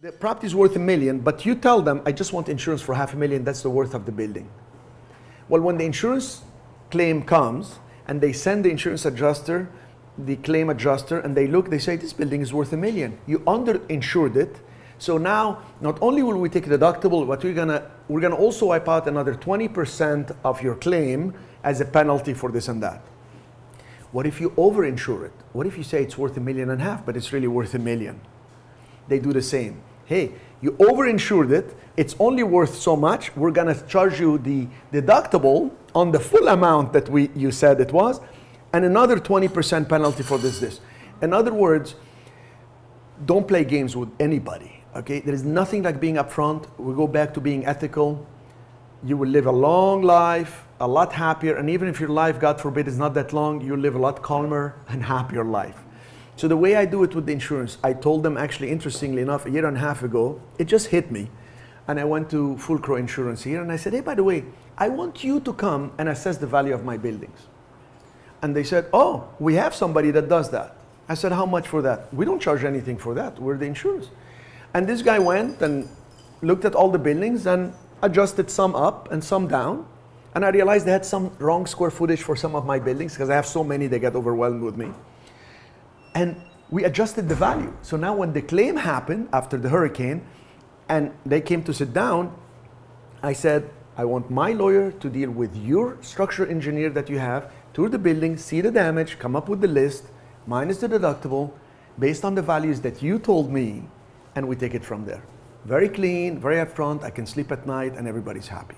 The property is worth $1 million, but you tell them, I just want insurance for $500,000, that's the worth of the building. Well, when the insurance claim comes and they send the insurance adjuster, the claim adjuster, and they look, they say, this building is worth $1 million. You underinsured it. So now, not only will we take a deductible, but we're gonna also wipe out another 20% of your claim as a penalty for this and that. What if you overinsure it? What if you say it's worth $1.5 million, but it's really worth $1 million? They do the same. Hey, you overinsured it, it's only worth so much, we're gonna charge you the deductible on the full amount that you said it was, and another 20% penalty for this. In other words, don't play games with anybody, okay? There is nothing like being upfront. We go back to being ethical. You will live a long life, a lot happier, and even if your life, God forbid, is not that long, you'll live a lot calmer and happier life. So the way I do it with the insurance, I told them, actually, interestingly enough, 1.5 years ago, it just hit me. And I went to Full Crow Insurance here, and I said, hey, by the way, I want you to come and assess the value of my buildings. And they said, oh, we have somebody that does that. I said, how much for that? We don't charge anything for that. We're the insurers. And this guy went and looked at all the buildings and adjusted some up and some down. And I realized they had some wrong square footage for some of my buildings because I have so many, they get overwhelmed with me. And we adjusted the value. So now when the claim happened after the hurricane and they came to sit down, I said, I want my lawyer to deal with your structural engineer that you have, tour the building, see the damage, come up with the list, minus the deductible, based on the values that you told me, and we take it from there. Very clean, very upfront, I can sleep at night, and everybody's happy.